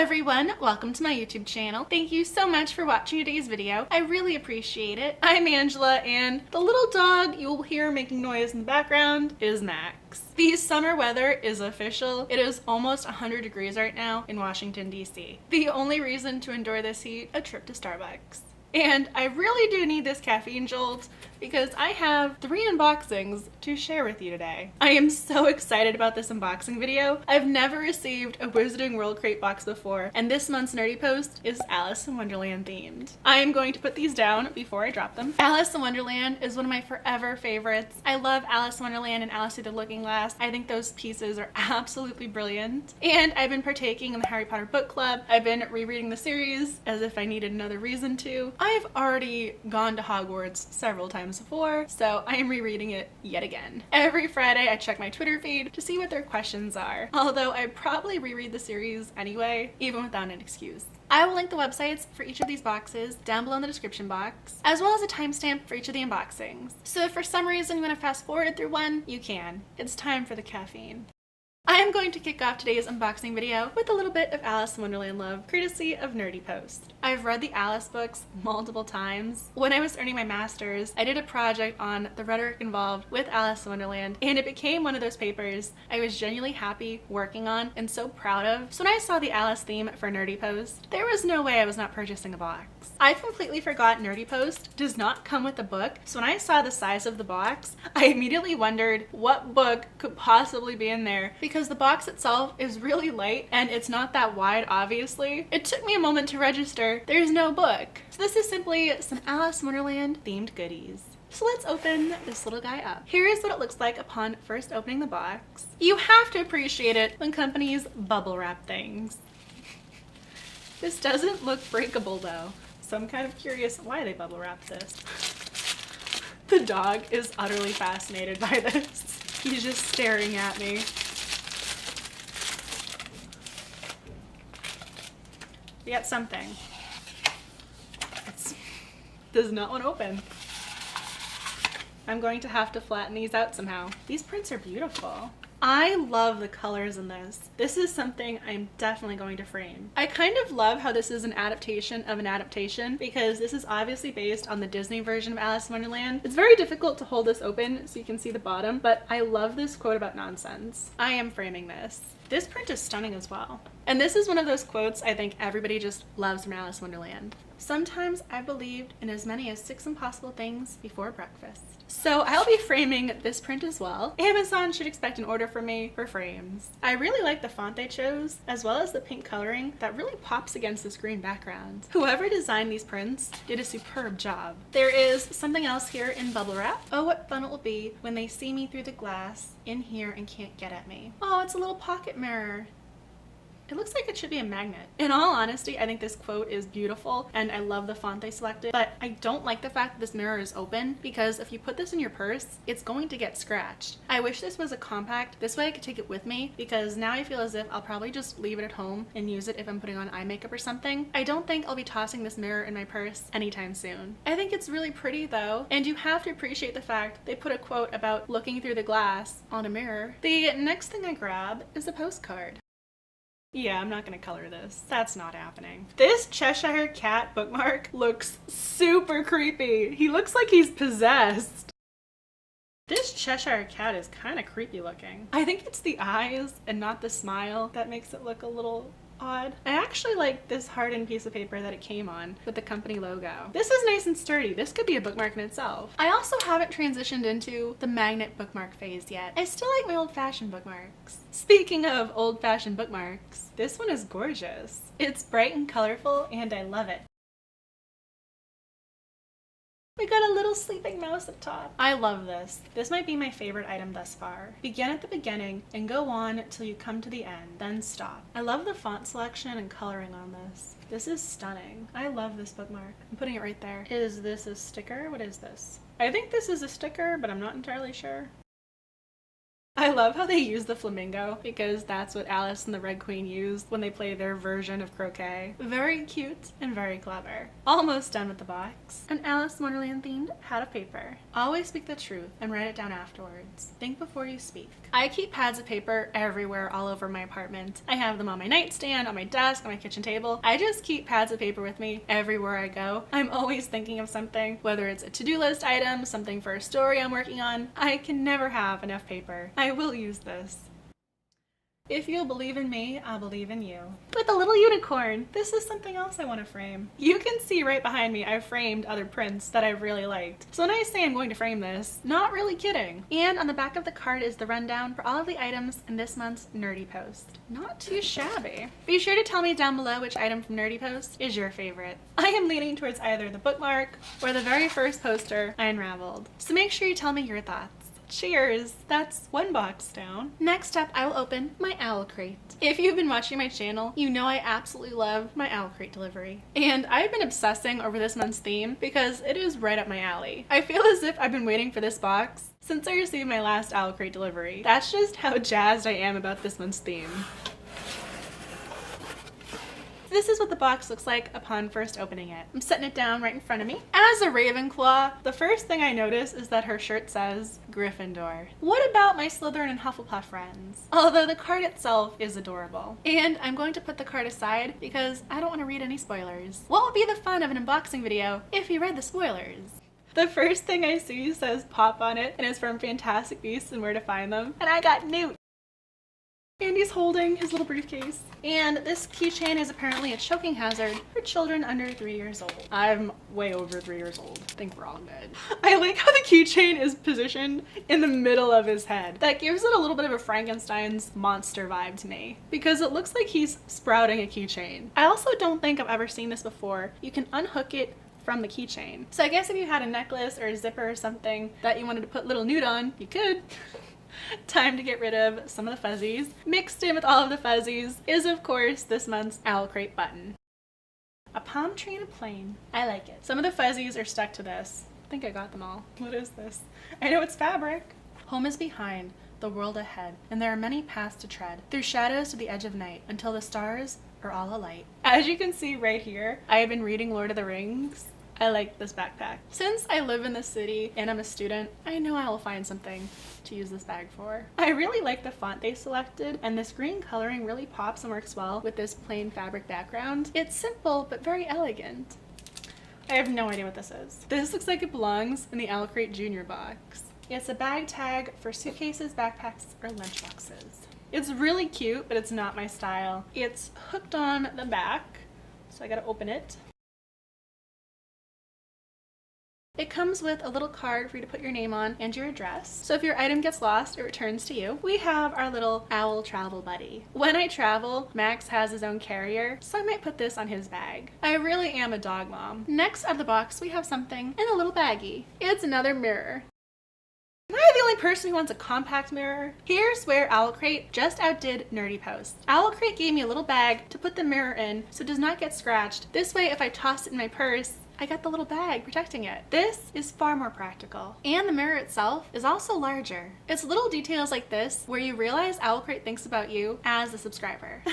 everyone, welcome to my YouTube channel. Thank you so much for watching today's video. I really appreciate it. I'm Angela, and the little dog you will hear making noise in the background is Max. The summer weather is official. It is almost 100 degrees right now in Washington, D.C. The only reason to endure this heat, a trip to Starbucks. And I really do need this caffeine jolt because I have 3 unboxings to share with you today. I am so excited about this unboxing video. I've never received a Wizarding OwlCrate box before, and this month's Nerdy Post is Alice in Wonderland themed. I am going to put these down before I drop them. Alice in Wonderland is one of my forever favorites. I love Alice in Wonderland and Alice Through the Looking Glass. I think those pieces are absolutely brilliant. And I've been partaking in the Harry Potter book club. I've been rereading the series as if I needed another reason to. I've already gone to Hogwarts several times before, so I am rereading it yet again. Every Friday I check my Twitter feed to see what their questions are, although I probably reread the series anyway, even without an excuse. I will link the websites for each of these boxes down below in the description box, as well as a timestamp for each of the unboxings. So if for some reason you want to fast forward through one, you can. It's time for the caffeine. I am going to kick off today's unboxing video with a little bit of Alice in Wonderland love, courtesy of Nerdy Post. I've read the Alice books multiple times. When I was earning my master's, I did a project on the rhetoric involved with Alice in Wonderland, and it became one of those papers I was genuinely happy working on and so proud of. So when I saw the Alice theme for Nerdy Post, there was no way I was not purchasing a box. I completely forgot Nerdy Post does not come with a book, so when I saw the size of the box, I immediately wondered what book could possibly be in there, because the box itself is really light and it's not that wide, obviously. It took me a moment to register there's no book. So this is simply some Alice in Wonderland themed goodies. So let's open this little guy up. Here is what it looks like upon first opening the box. You have to appreciate it when companies bubble wrap things. This doesn't look breakable though, so I'm kind of curious why they bubble wrap this. The dog is utterly fascinated by this. He's just staring at me. We got something. It does not want to open. I'm going to have to flatten these out somehow. These prints are beautiful. I love the colors in this. This is something I'm definitely going to frame. I kind of love how this is an adaptation of an adaptation, because this is obviously based on the Disney version of Alice in Wonderland. It's very difficult to hold this open so you can see the bottom, but I love this quote about nonsense. I am framing this. This print is stunning as well. And this is one of those quotes I think everybody just loves from Alice in Wonderland. Sometimes I believed in as many as 6 impossible things before breakfast. So I'll be framing this print as well. Amazon should expect an order from me for frames. I really like the font they chose, as well as the pink coloring that really pops against this green background. Whoever designed these prints did a superb job. There is something else here in bubble wrap. Oh, what fun it will be when they see me through the glass in here and can't get at me. Oh, it's a little pocket mirror. It looks like it should be a magnet. In all honesty, I think this quote is beautiful and I love the font they selected, but I don't like the fact that this mirror is open, because if you put this in your purse, it's going to get scratched. I wish this was a compact. This way I could take it with me, because now I feel as if I'll probably just leave it at home and use it if I'm putting on eye makeup or something. I don't think I'll be tossing this mirror in my purse anytime soon. I think it's really pretty though, and you have to appreciate the fact they put a quote about looking through the glass on a mirror. The next thing I grab is a postcard. Yeah, I'm not gonna color this. That's not happening. This Cheshire Cat bookmark looks super creepy. He looks like he's possessed. This Cheshire Cat is kind of creepy looking. I think it's the eyes and not the smile that makes it look a little odd. I actually like this hardened piece of paper that it came on with the company logo. This is nice and sturdy. This could be a bookmark in itself. I also haven't transitioned into the magnet bookmark phase yet. I still like my old-fashioned bookmarks. Speaking of old-fashioned bookmarks, this one is gorgeous. It's bright and colorful and I love it. We got a little sleeping mouse up top. I love this. This might be my favorite item thus far. Begin at the beginning and go on till you come to the end, then stop. I love the font selection and coloring on this. This is stunning. I love this bookmark. I'm putting it right there. Is this a sticker? What is this? I think this is a sticker, but I'm not entirely sure. I love how they use the flamingo because that's what Alice and the Red Queen used when they play their version of croquet. Very cute and very clever. Almost done with the box. An Alice in Wonderland themed pad of paper. Always speak the truth and write it down afterwards. Think before you speak. I keep pads of paper everywhere all over my apartment. I have them on my nightstand, on my desk, on my kitchen table. I just keep pads of paper with me everywhere I go. I'm always thinking of something, whether it's a to-do list item, something for a story I'm working on. I can never have enough paper. I will use this. If you'll believe in me, I'll believe in you. With a little unicorn. This is something else I want to frame. You can see right behind me I've framed other prints that I've really liked. So when I say I'm going to frame this, not really kidding. And on the back of the card is the rundown for all of the items in this month's Nerdy Post. Not too shabby. Be sure to tell me down below which item from Nerdy Post is your favorite. I am leaning towards either the bookmark or the very first poster I unraveled. So make sure you tell me your thoughts. Cheers! That's one box down. Next up, I will open my OwlCrate. If you've been watching my channel, you know I absolutely love my OwlCrate delivery. And I've been obsessing over this month's theme because it is right up my alley. I feel as if I've been waiting for this box since I received my last OwlCrate delivery. That's just how jazzed I am about this month's theme. This is what the box looks like upon first opening it. I'm setting it down right in front of me. As a Ravenclaw, the first thing I notice is that her shirt says Gryffindor. What about my Slytherin and Hufflepuff friends? Although the card itself is adorable. And I'm going to put the card aside because I don't want to read any spoilers. What would be the fun of an unboxing video if you read the spoilers? The first thing I see says Pop on it, and it's from Fantastic Beasts and Where to Find Them. And I got Newt. And he's holding his little briefcase. And this keychain is apparently a choking hazard for children under 3 years old. I'm way over 3 years old. I think we're all good. I like how the keychain is positioned in the middle of his head. That gives it a little bit of a Frankenstein's monster vibe to me because it looks like he's sprouting a keychain. I also don't think I've ever seen this before. You can unhook it from the keychain. So I guess if you had a necklace or a zipper or something that you wanted to put little Newt on, you could. Time to get rid of some of the fuzzies. Mixed in with all of the fuzzies is, of course, this month's OwlCrate button. A palm tree and a plane. I like it. Some of the fuzzies are stuck to this. I think I got them all. What is this? I know it's fabric. Home is behind, the world ahead, and there are many paths to tread, through shadows to the edge of night, until the stars are all alight. As you can see right here, I have been reading Lord of the Rings. I like this backpack. Since I live in the city and I'm a student, I know I will find something to use this bag for. I really like the font they selected, and this green coloring really pops and works well with this plain fabric background. It's simple but very elegant. I have no idea what this is. This looks like it belongs in the OwlCrate Junior box. It's a bag tag for suitcases, backpacks, or lunchboxes. It's really cute, but it's not my style. It's hooked on the back, so I gotta open it. It comes with a little card for you to put your name on and your address. So if your item gets lost, it returns to you. We have our little owl travel buddy. When I travel, Max has his own carrier, so I might put this on his bag. I really am a dog mom. Next out of the box, we have something in a little baggie. It's another mirror. Am I the only person who wants a compact mirror? Here's where OwlCrate just outdid Nerdy Post. OwlCrate gave me a little bag to put the mirror in so it does not get scratched. This way, if I toss it in my purse, I got the little bag protecting it. This is far more practical. And the mirror itself is also larger. It's little details like this where you realize OwlCrate thinks about you as a subscriber.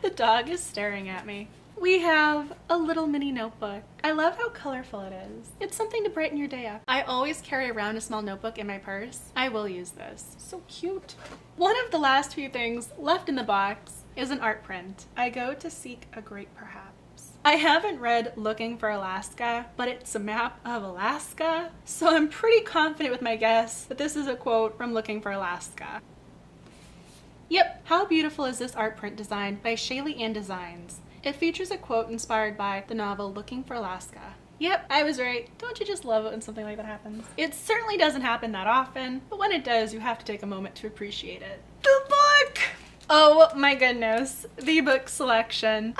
The dog is staring at me. We have a little mini notebook. I love how colorful it is. It's something to brighten your day up. I always carry around a small notebook in my purse. I will use this. So cute. One of the last few things left in the box is an art print. I go to seek a great perhaps. I haven't read Looking for Alaska, but it's a map of Alaska, so I'm pretty confident with my guess that this is a quote from Looking for Alaska. Yep, how beautiful is this art print design by Shaylee Ann Designs. It features a quote inspired by the novel Looking for Alaska. Yep, I was right. Don't you just love it when something like that happens? It certainly doesn't happen that often, but when it does, you have to take a moment to appreciate it. The book! Oh my goodness, the book selection.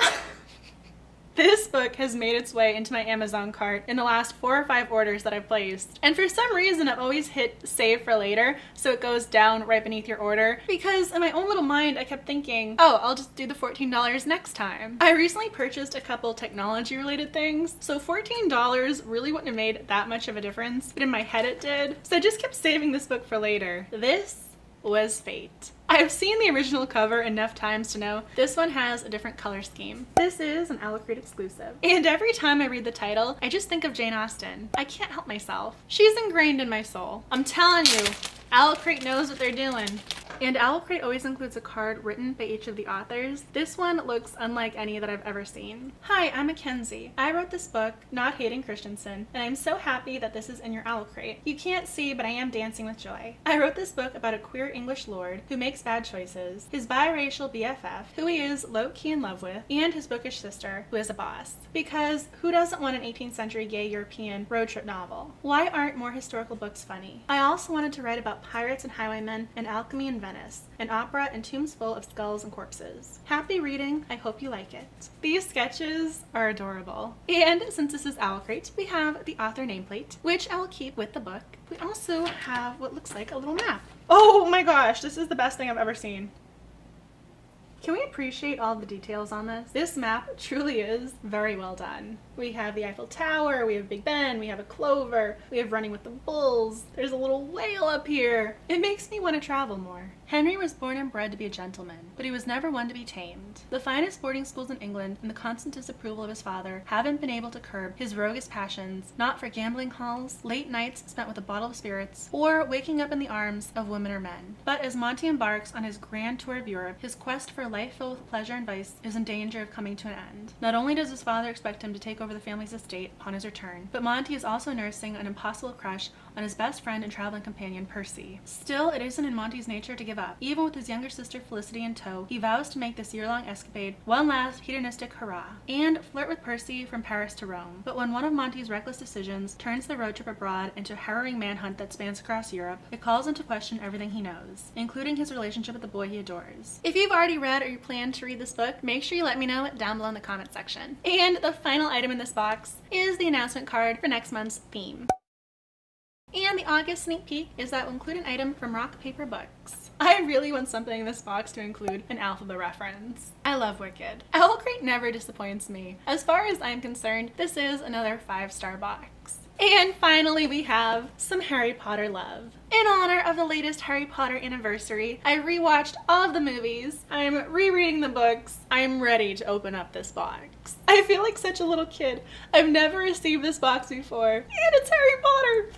This book has made its way into my Amazon cart in the last 4 or 5 orders that I've placed. And for some reason, I've always hit save for later, so it goes down right beneath your order. Because in my own little mind, I kept thinking, oh, I'll just do the $14 next time. I recently purchased a couple technology related things, so $14 really wouldn't have made that much of a difference, but in my head it did. So I just kept saving this book for later. This was fate. I've seen the original cover enough times to know this one has a different color scheme. This is an OwlCrate exclusive. And every time I read the title, I just think of Jane Austen. I can't help myself. She's ingrained in my soul. I'm telling you, OwlCrate knows what they're doing. And OwlCrate always includes a card written by each of the authors. This one looks unlike any that I've ever seen. Hi, I'm Mackenzie. I wrote this book, Not Hating Christensen, and I'm so happy that this is in your OwlCrate. You can't see, but I am dancing with joy. I wrote this book about a queer English lord who makes bad choices, his biracial BFF, who he is low-key in love with, and his bookish sister, who is a boss. Because who doesn't want an 18th century gay European road trip novel? Why aren't more historical books funny? I also wanted to write about pirates and highwaymen and alchemy in Venice, an opera and tombs full of skulls and corpses. Happy reading, I hope you like it. These sketches are adorable. And since this is OwlCrate, we have the author nameplate, which I will keep with the book. We also have what looks like a little map. Oh my gosh, this is the best thing I've ever seen. Can we appreciate all the details on this? This map truly is very well done. We have the Eiffel Tower, we have Big Ben, we have a clover, we have Running with the Bulls, there's a little whale up here. It makes me want to travel more. Henry was born and bred to be a gentleman, but he was never one to be tamed. The finest boarding schools in England and the constant disapproval of his father haven't been able to curb his roguish passions, not for gambling halls, late nights spent with a bottle of spirits, or waking up in the arms of women or men. But as Monty embarks on his grand tour of Europe, his quest for a life filled with pleasure and vice is in danger of coming to an end. Not only does his father expect him to take over the family's estate upon his return, but Monty is also nursing an impossible crush on his best friend and traveling companion, Percy. Still, it isn't in Monty's nature to give up. Even with his younger sister Felicity in tow, he vows to make this year-long escapade one last hedonistic hurrah, and flirt with Percy from Paris to Rome. But when one of Monty's reckless decisions turns the road trip abroad into a harrowing manhunt that spans across Europe, it calls into question everything he knows, including his relationship with the boy he adores. If you've already read or you plan to read this book, make sure you let me know down below in the comment section. And the final item in this box is the announcement card for next month's theme. And the August sneak peek is that will include an item from Rock Paper Books. I really want something in this box to include an alphabet reference. I love Wicked. OwlCrate never disappoints me. As far as I'm concerned, this is another 5-star box. And finally, we have some Harry Potter love. In honor of the latest Harry Potter anniversary, I rewatched all of the movies. I'm rereading the books. I'm ready to open up this box. I feel like such a little kid. I've never received this box before, and it's Harry Potter!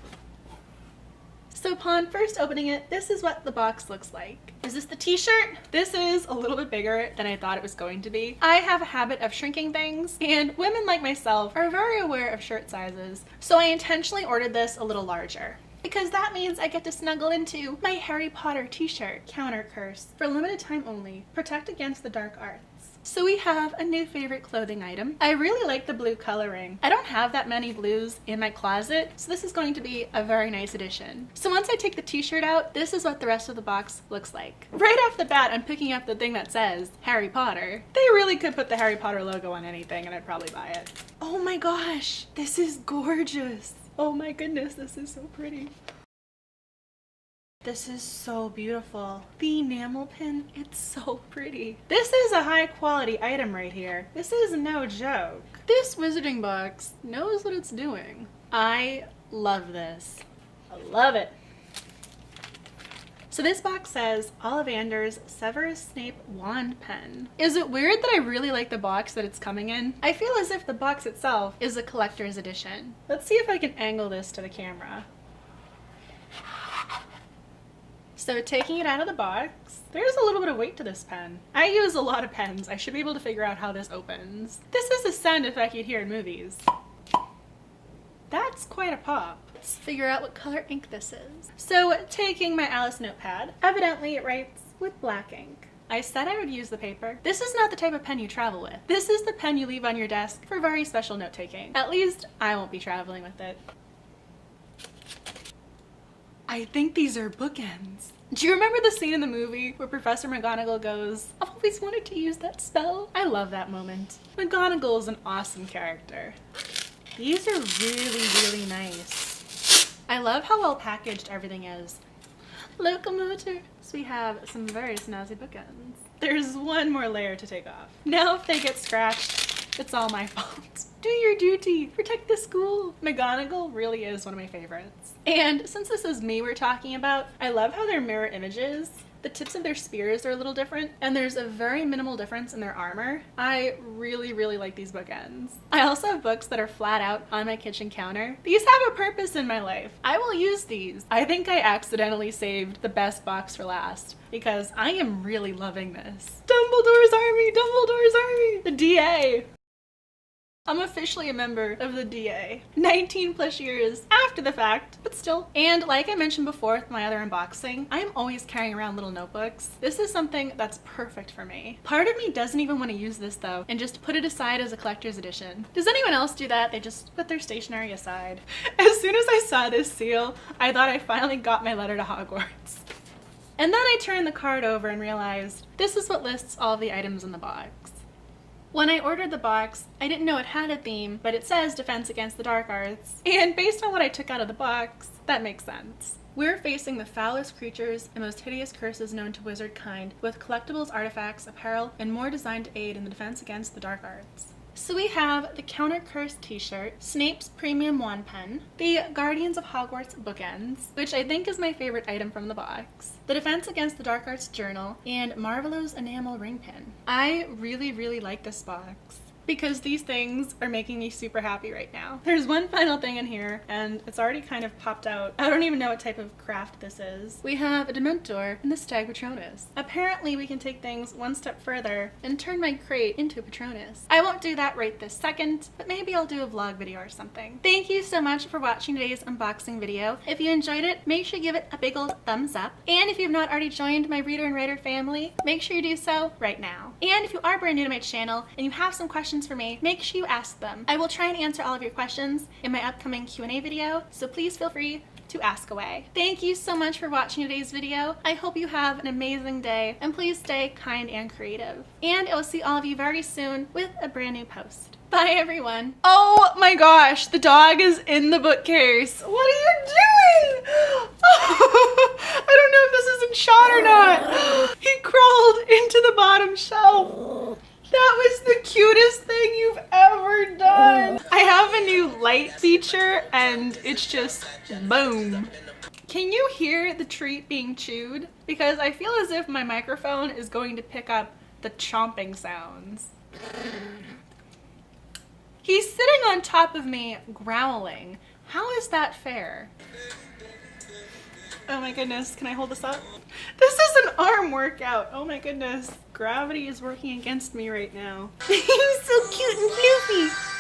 So upon first opening it, this is what the box looks like. Is this the t-shirt? This is a little bit bigger than I thought it was going to be. I have a habit of shrinking things, and women like myself are very aware of shirt sizes, so I intentionally ordered this a little larger. Because that means I get to snuggle into my Harry Potter t-shirt. Counter curse. For a limited time only. Protect against the dark arts. So we have a new favorite clothing item. I really like the blue coloring. I don't have that many blues in my closet, so this is going to be a very nice addition. So once I take the t-shirt out, this is what the rest of the box looks like. Right off the bat, I'm picking up the thing that says Harry Potter. They really could put the Harry Potter logo on anything and I'd probably buy it. Oh my gosh, this is gorgeous. Oh my goodness, this is so pretty. This is so beautiful. The enamel pin, it's so pretty. This is a high quality item right here. This is no joke. This wizarding box knows what it's doing. I love this. I love it. So this box says Ollivander's Severus Snape wand pen. Is it weird that I really like the box that it's coming in? I feel as if the box itself is a collector's edition. Let's see if I can angle this to the camera. So taking it out of the box, there's a little bit of weight to this pen. I use a lot of pens. I should be able to figure out how this opens. This is the sound effect you'd hear in movies. That's quite a pop. Let's figure out what color ink this is. So taking my Alice notepad, evidently it writes with black ink. I said I would use the paper. This is not the type of pen you travel with. This is the pen you leave on your desk for very special note-taking. At least I won't be traveling with it. I think these are bookends. Do you remember the scene in the movie where Professor McGonagall goes, "I've always wanted to use that spell"? I love that moment. McGonagall is an awesome character. These are really, really nice. I love how well packaged everything is. Locomotor. So we have some very snazzy bookends. There's one more layer to take off. Now if they get scratched, It's all my fault. Do your duty, protect the school. McGonagall really is one of my favorites. And since this is me we're talking about, I love how they're mirror images. The tips of their spears are a little different, and there's a very minimal difference in their armor. I really, really like these bookends. I also have books that are flat out on my kitchen counter. These have a purpose in my life. I will use these. I think I accidentally saved the best box for last because I am really loving this. Dumbledore's Army, Dumbledore's Army, the DA. I'm officially a member of the DA. 19 plus years after the fact, but still. And like I mentioned before with my other unboxing, I'm always carrying around little notebooks. This is something that's perfect for me. Part of me doesn't even want to use this though, and just put it aside as a collector's edition. Does anyone else do that? They just put their stationery aside. As soon as I saw this seal, I thought I finally got my letter to Hogwarts. And then I turned the card over and realized this is what lists all the items in the box. When I ordered the box, I didn't know it had a theme, but it says Defense Against the Dark Arts. And based on what I took out of the box, that makes sense. We're facing the foulest creatures and most hideous curses known to wizard kind, with collectibles, artifacts, apparel, and more designed to aid in the defense against the dark arts. So we have the Counter Curse t-shirt, Snape's Premium Wand Pen, the Guardians of Hogwarts bookends, which I think is my favorite item from the box, the Defense Against the Dark Arts journal, and Marvelo's enamel ring pin. I really, really like this box because these things are making me super happy right now. There's one final thing in here, and it's already kind of popped out. I don't even know what type of craft this is. We have a Dementor and the Stag Patronus. Apparently we can take things one step further and turn my crate into a Patronus. I won't do that right this second, but maybe I'll do a vlog video or something. Thank you so much for watching today's unboxing video. If you enjoyed it, make sure you give it a big old thumbs up. And if you've not already joined my reader and writer family, make sure you do so right now. And if you are brand new to my channel and you have some questions for me, make sure you ask them. I will try and answer all of your questions in my upcoming Q&A video, so please feel free to ask away. Thank you so much for watching today's video. I hope you have an amazing day, and please stay kind and creative. And I will see all of you very soon with a brand new post. Bye everyone. Oh my gosh, the dog is in the bookcase. What are you doing? I don't know if this is in shot or not. He crawled into the bottom shelf. That was the cutest thing you've ever done. I have a new light feature and it's just boom. Can you hear the treat being chewed? Because I feel as if my microphone is going to pick up the chomping sounds. He's sitting on top of me growling. How is that fair? Oh my goodness, can I hold this up? This is an arm workout. Oh my goodness. Gravity is working against me right now. He's so cute and floofy.